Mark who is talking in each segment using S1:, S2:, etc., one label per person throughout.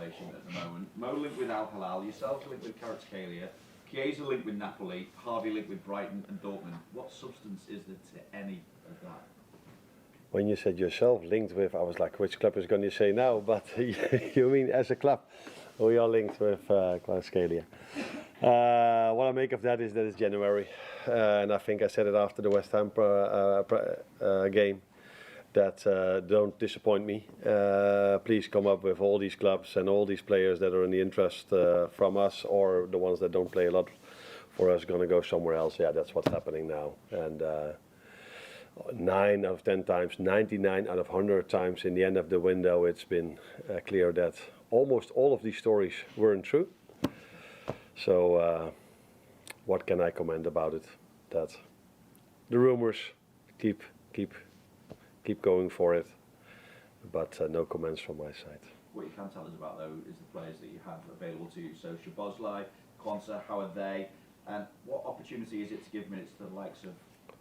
S1: conversation at the moment. Mo linked with Al Hilal, yourself linked with Kvaratskhelia, Chiesa linked with Napoli, Harvey linked with Brighton and Dortmund. What substance is there to any of that?
S2: When you said yourself linked with, I was like, which club is going to say now? But you mean as a club? We are linked with Kvaratskhelia. What I make of that is that it's January, and I think I said it after the West Ham game, that don't disappoint me. Please come up with all these clubs and all these players that are in the interest from us, or the ones that don't play a lot for us going to go somewhere else. Yeah, that's what's happening now. And 9 out of 10 times, 99 out of 100 times in the end of the window, it's been clear that almost all of these stories weren't true. So what can I comment about it? That the rumors keep going for it, but no comments from my side.
S1: What you can tell us about though is the players that you have available to you. So Szoboszlai, Quansah, how are they? And what opportunity is it to give minutes to the likes of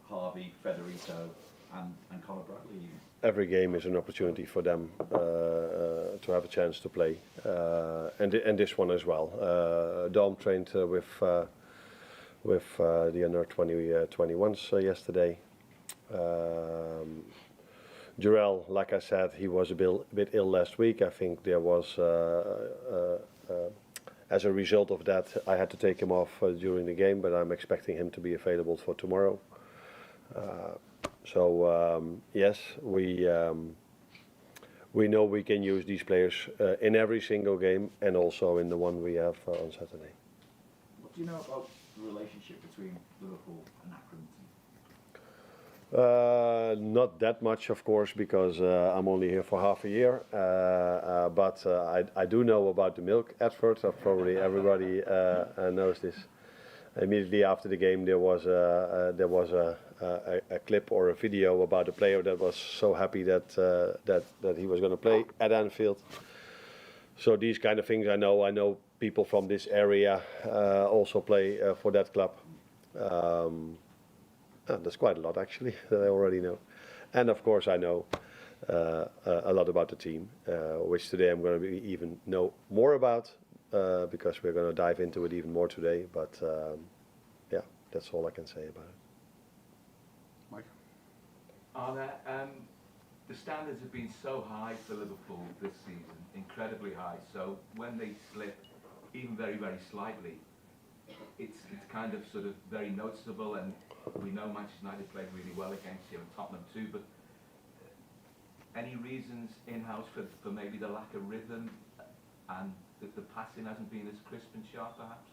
S1: Harvey, Federico and Conor Bradley?
S2: Every game is an opportunity for them to have a chance to play, and this one as well. Dom trained with the under 21s yesterday. Jurel, like I said, he was a bit ill last week. I think there was, as a result of that, I had to take him off during the game, but I'm expecting him to be available for tomorrow. Yes, we know we can use these players in every single game, and also in the one we have on Saturday.
S1: What do you know about the relationship between Liverpool and Accrington?
S2: Not that much, of course, because I'm only here for half a year. But I do know about the milk advert. Probably everybody knows this. Immediately after the game, there was a clip or a video about a player that was so happy that he was going to play at Anfield. So these kind of things I know. I know people from this area also play for that club. There's quite a lot actually that I already know, and of course I know a lot about the team, which today I'm going to even know more about because we're going to dive into it even more today. But yeah, that's all I can say about it.
S1: Mike?
S3: Arne, the standards have been so high for Liverpool this season, incredibly high. So when they slip, even very, very slightly, it's kind of sort of very noticeable, and we know Manchester United played really well against you and Tottenham too, but any reasons in-house for maybe the lack of rhythm and that the passing hasn't been as crisp and sharp perhaps?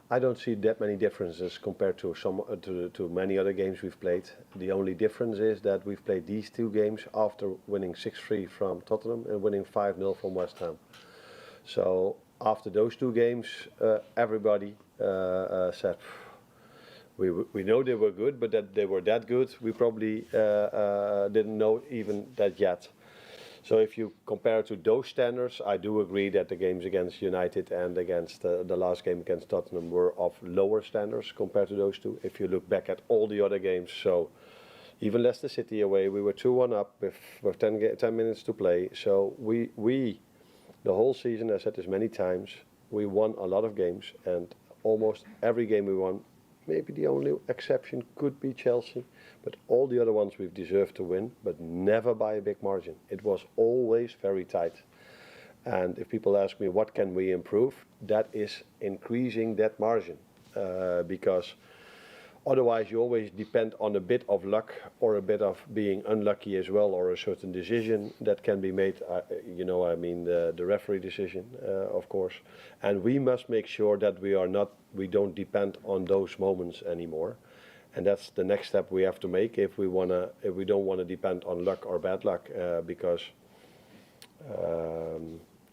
S2: I don't see that many differences compared to to many other games we've played. The only difference is that we've played these two games after winning 6-3 from Tottenham and winning 5-0 from West Ham. So after those two games, everybody said, we know they were good, but that they were that good, we probably didn't know even that yet. So if you compare to those standards, I do agree that the games against United and against the last game against Tottenham were of lower standards compared to those two. If you look back at all the other games, so even Leicester City away, we were 2-1 up with 10 minutes to play. So we the whole season, I said this many times, we won a lot of games, and almost every game we won. Maybe the only exception could be Chelsea, but all the other ones we've deserved to win, but never by a big margin. It was always very tight. And if people ask me what can we improve, that is increasing that margin, because otherwise you always depend on a bit of luck or a bit of being unlucky as well, or a certain decision that can be made, the referee decision, of course. And we must make sure that we don't depend on those moments anymore. And that's the next step we have to make if we don't want to depend on luck or bad luck, because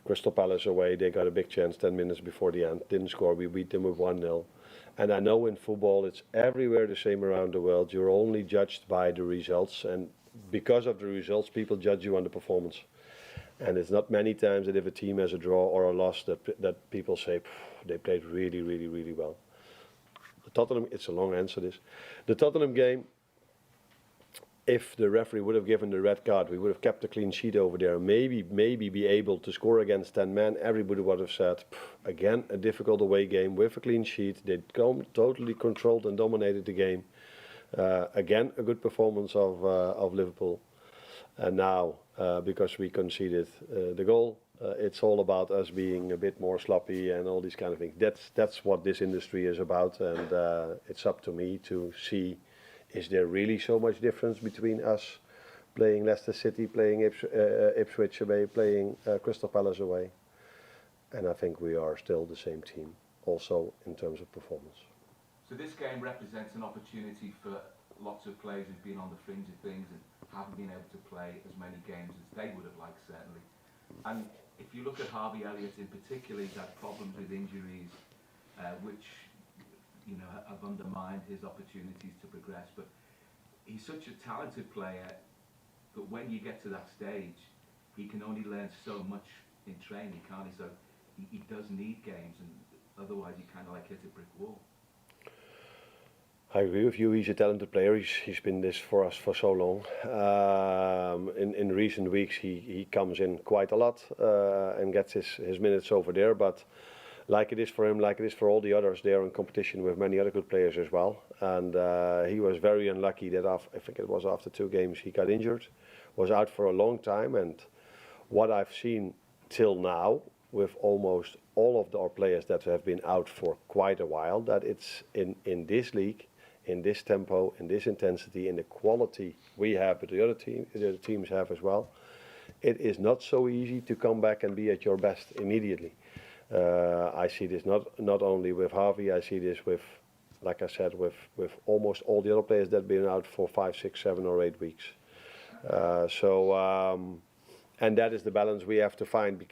S2: Crystal Palace away, they got a big chance 10 minutes before the end, didn't score, we beat them with 1-0. And I know in football it's everywhere the same around the world. You're only judged by the results, and because of the results, people judge you on the performance. And it's not many times that if a team has a draw or a loss that people say they played really, really, really well. The Tottenham, it's a long answer this. The Tottenham game, if the referee would have given the red card, we would have kept a clean sheet over there. Maybe be able to score against 10 men. Everybody would have said, again, a difficult away game with a clean sheet. They totally controlled and dominated the game. Again, a good performance of Liverpool. And now, because we conceded the goal, it's all about us being a bit more sloppy and all these kind of things. That's what this industry is about, and it's up to me to see, is there really so much difference between us playing Leicester City, playing Ipswich away, playing Crystal Palace away? And I think we are still the same team, also in terms of performance.
S3: So this game represents an opportunity for lots of players who've been on the fringe of things and haven't been able to play as many games as they would have liked, certainly. And if you look at Harvey Elliott in particular, he's had problems with injuries, which have undermined his opportunities to progress. But he's such a talented player that when you get to that stage, he can only learn so much in training, can't he? So he does need games, and otherwise he kind of like hit a brick wall.
S2: I agree with you. He's a talented player. He's been this for us for so long. In recent weeks, he comes in quite a lot and gets his minutes over there. But like it is for him, like it is for all the others, they are in competition with many other good players as well. And he was very unlucky that I think it was after 2 games he got injured, was out for a long time. And what I've seen till now with almost all of our players that have been out for quite a while, that it's in this league, in this tempo, in this intensity, in the quality we have, but the other teams have as well, it is not so easy to come back and be at your best immediately. I see this not only with Harvey, I see this with, like I said, with almost all the other players that have been out for 5, 6, 7 or 8 weeks. And that is the balance we have to find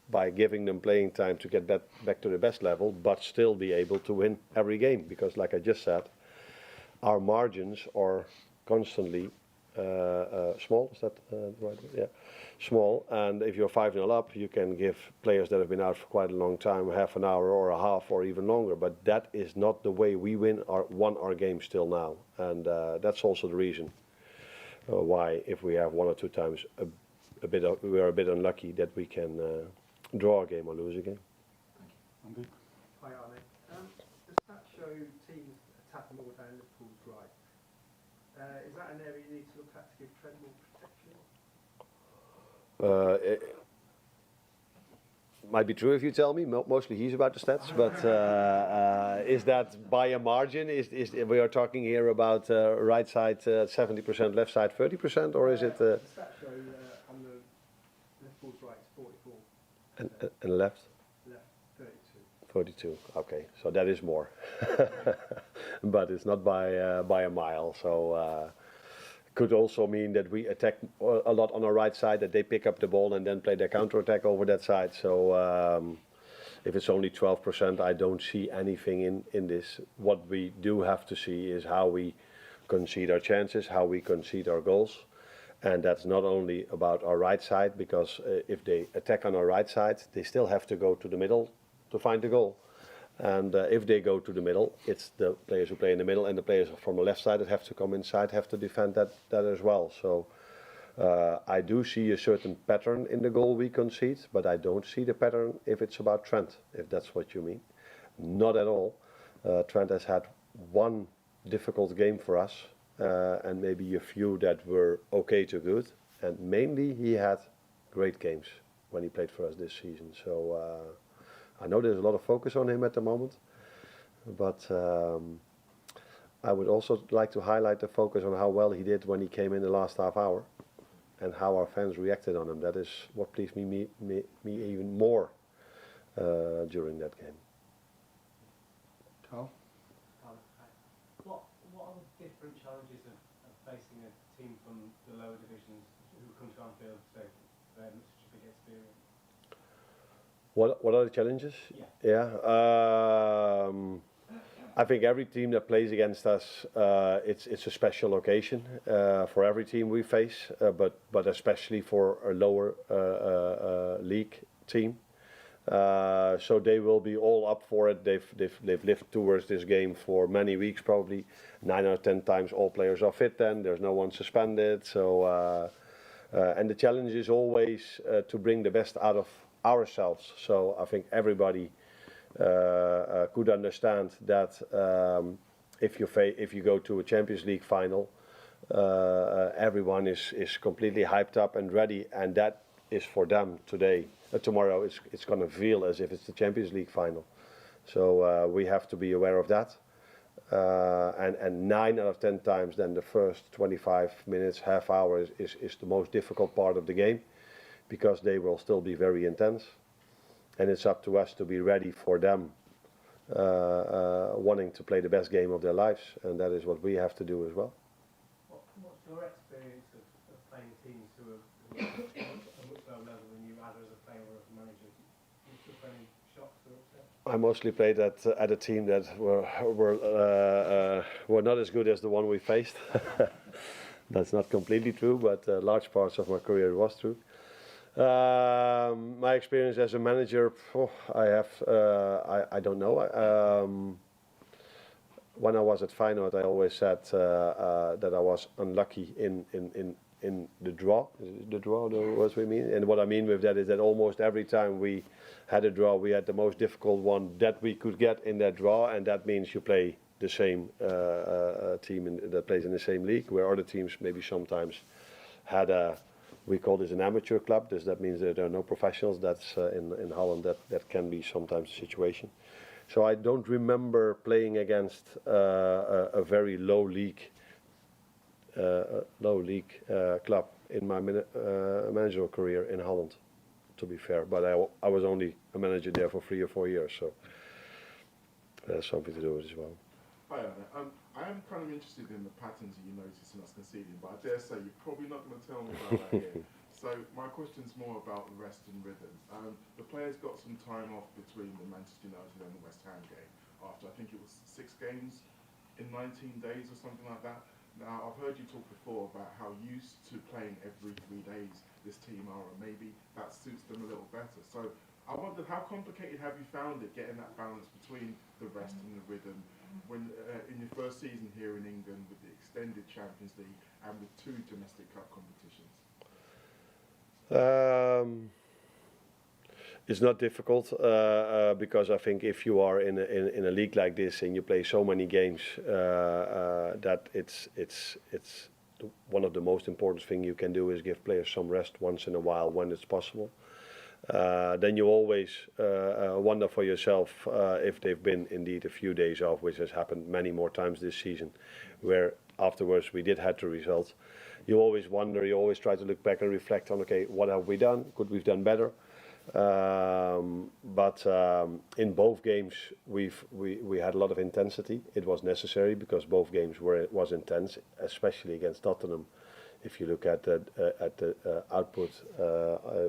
S2: by giving them playing time to get back to the best level, but still be able to win every game. Because like I just said, our margins are constantly small. Is that the right word? Yeah, small. And if you're 5-0 up, you can give players that have been out for quite a long time half an hour or a half or even longer. But that is not the way we won our games till now. And that's also the reason why, if we have 1 or 2 times we are a bit unlucky that we can draw a game or lose a game.
S1: I'm good.
S4: Hi Arne. The stats show teams attack more down Liverpool's right. Is that an area you need to look at to give Trent more protection?
S2: It might be true if you tell me. Mostly he's about the stats, but is that by a margin? Is we are talking here about right side 70%, left side 30%, or is it?
S4: The stats show on the Liverpool's right is 44.
S2: And left?
S4: Left
S2: 32. Okay, so that is more, but it's not by a mile. So could also mean that we attack a lot on our right side, that they pick up the ball and then play their counter attack over that side. So if it's only 12%, I don't see anything in this. What we do have to see is how we concede our chances, how we concede our goals. And that's not only about our right side, because if they attack on our right side, they still have to go to the middle to find the goal. And if they go to the middle, it's the players who play in the middle, and the players from the left side that have to come inside have to defend that as well. So I do see a certain pattern in the goal we concede, but I don't see the pattern if it's about Trent, if that's what you mean. Not at all. Trent has had 1 difficult game for us, and maybe a few that were okay to good. And mainly he had great games when he played for us this season. So I know there's a lot of focus on him at the moment, but I would also like to highlight the focus on how well he did when he came in the last half hour and how our fans reacted on him. That is what pleased me even more during that game.
S1: Carl?
S5: What are the different challenges of facing a team from the lower divisions who come to Anfield so they have such a big experience?
S2: What are the challenges? Yeah. I think every team that plays against us, it's a special occasion for every team we face, but especially for a lower league team. So they will be all up for it. They've lived towards this game for many weeks probably. 9 out of 10 times all players are fit then. There's no one suspended. So and the challenge is always to bring the best out of ourselves. So I think everybody could understand that if you go to a Champions League final, everyone is completely hyped up and ready, and that is for them today. Tomorrow it's going to feel as if it's the Champions League final. So we have to be aware of that. And 9 out of 10 times then the first 25 minutes, half hour is the most difficult part of the game, because they will still be very intense. And it's up to us to be ready for them, wanting to play the best game of their lives, and that is what we have to do as well.
S5: What's your experience of playing teams who are a much lower level than you, either as a player or as a manager? Do you suffer any shocks or upset?
S2: I mostly played at a team that were not as good as the one we faced. That's not completely true, but large parts of my career it was true. My experience as a manager, I don't know. When I was at Feyenoord, I always said that I was unlucky in the draw. Is it the draw, the words we mean? And what I mean with that is that almost every time we had a draw, we had the most difficult one that we could get in that draw, and that means you play the same team that plays in the same league, where other teams maybe sometimes had we call this an amateur club. That means that there are no professionals. That's in Holland. That can be sometimes the situation. So I don't remember playing against a very low league club in my managerial career in Holland, to be fair. But I was only a manager there for 3 or 4 years, so there's something to do with it as well.
S6: Hi, Arne. I am kind of interested in the patterns that you notice in us conceding, but I dare say you're probably not going to tell me about that here. So my question's more about the rest and rhythm. The players got some time off between the Manchester United and the West Ham game after, I think it was 6 games in 19 days or something like that. Now, I've heard you talk before about how used to playing every 3 days this team are, and maybe that suits them a little better. So I wondered, how complicated have you found it, getting that balance between the rest and the rhythm, when in your first season here in England with the extended Champions League and with 2 domestic cup competitions?
S2: It's not difficult because I think if you are in a league like this and you play so many games, that it's one of the most important things you can do is give players some rest once in a while when it's possible. Then you always wonder for yourself if they've been indeed a few days off, which has happened many more times this season, where afterwards we did have the result. You always wonder, you always try to look back and reflect on, okay, what have we done? Could we have done better? But in both games we had a lot of intensity. It was necessary because both games was intense, especially against Tottenham. If you look at the output,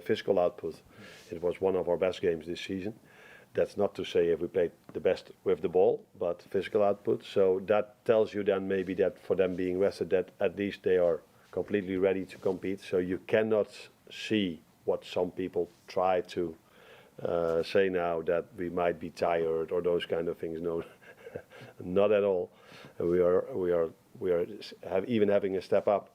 S2: physical output, it was one of our best games this season. That's not to say if we played the best with the ball, but physical output. So that tells you then maybe that for them being rested, that at least they are completely ready to compete. So you cannot see what some people try to say now, that we might be tired or those kind of things. No, not at all. We are even having a step up.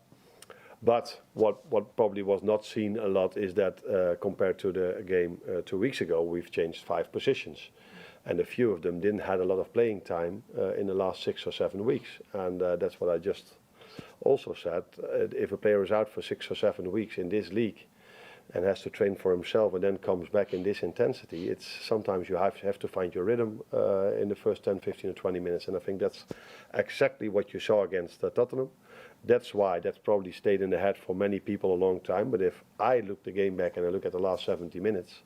S2: But what probably was not seen a lot is that compared to the game 2 weeks ago, we've changed 5 positions, and a few of them didn't have a lot of playing time in the last 6 or 7 weeks, and that's what I just also said. If a player is out for 6 or 7 weeks in this league and has to train for himself and then comes back in this intensity, it's sometimes you have to find your rhythm in the first 10, 15 or 20 minutes, and I think that's exactly what you saw against Tottenham. That's why that's probably stayed in the head for many people a long time. But if I look the game back and I look at the last 70 minutes,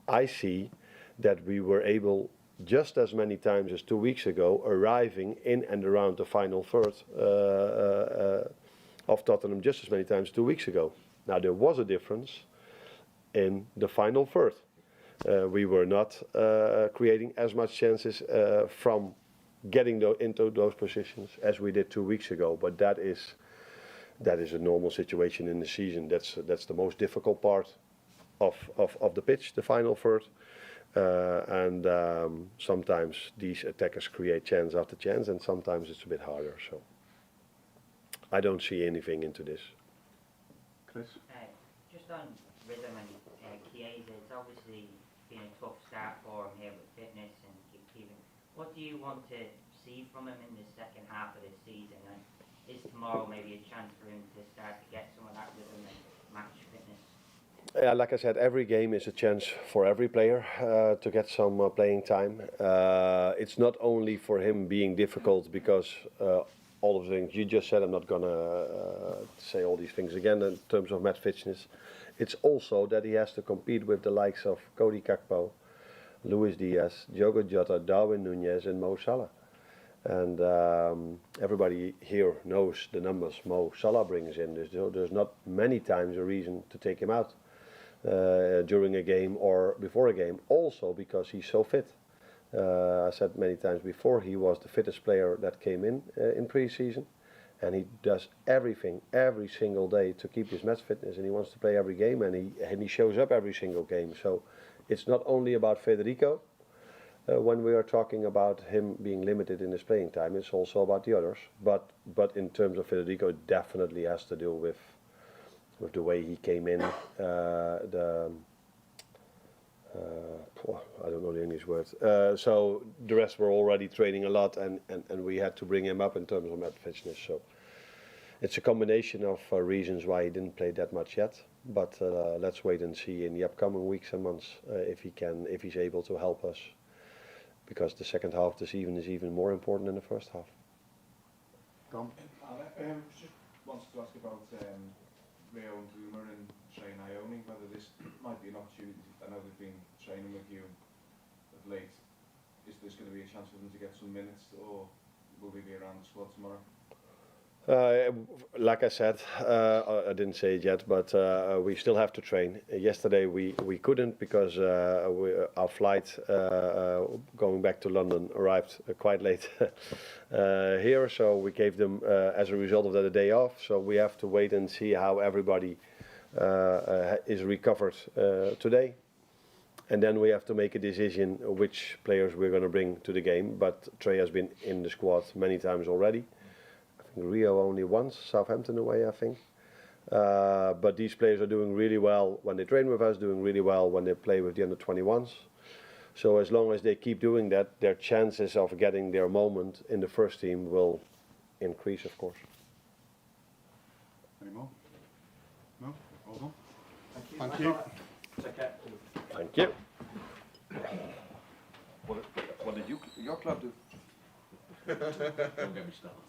S2: I see that we were able, just as many times as 2 weeks ago, arriving in and around the final third of Tottenham just as many times 2 weeks ago. Now there was a difference in the final third. We were not creating as much chances from getting into those positions as we did 2 weeks ago, but that is a normal situation in the season. That's the most difficult part of the pitch, the final third. And sometimes these attackers create chance after chance, and sometimes it's a bit harder. So I don't see anything into this.
S6: Chris?
S7: Just on rhythm and Chiesa, it's obviously been a tough start for him here with fitness and keeping. What do you want to see from him in the second half of this season? And is tomorrow maybe a chance for him to start to get some of that rhythm and match fitness?
S2: Yeah, like I said, every game is a chance for every player to get some playing time. It's not only for him being difficult because all of the things you just said, I'm not gonna say all these things again in terms of match fitness. It's also that he has to compete with the likes of Cody Gakpo, Luis Diaz, Diogo Jota, Darwin Núñez and Mo Salah. And everybody here knows the numbers Mo Salah brings in. There's not many times a reason to take him out during a game or before a game, also because he's so fit. I said many times before, he was the fittest player that came in pre-season, and he does everything every single day to keep his match fitness, and he wants to play every game, and he shows up every single game. So it's not only about Federico when we are talking about him being limited in his playing time, it's also about the others. But in terms of Federico, it definitely has to do with the way he came in, I don't know the English word. So the rest were already training a lot, and we had to bring him up in terms of match fitness. So it's a combination of reasons why he didn't play that much yet. But let's wait and see in the upcoming weeks and months if he's able to help us, because the second half of the season is even more important than the first half.
S6: Dom?
S8: Just wanted to ask about Rio and Zuma and Shane Ione, whether this might be an opportunity. I know they've been training with you of late. Is this going to be a chance for them to get some minutes, or will they be around the squad tomorrow?
S2: Like I said, I didn't say it yet, but we still have to train. Yesterday we couldn't because our flight going back to London arrived quite late here, so we gave them as a result of that a day off. So we have to wait and see how everybody is recovered today, and then we have to make a decision which players we're going to bring to the game. But Trey has been in the squad many times already. Rio only once, Southampton away, I think. But these players are doing really well when they train with us, doing really well when they play with the under-21s. So as long as they keep doing that, their chances of getting their moment in the first team will increase, of course.
S6: Any more? No? All done?
S1: Thank you.
S6: Thank you.
S2: Thank you.
S1: What did your club do? Don't get me started.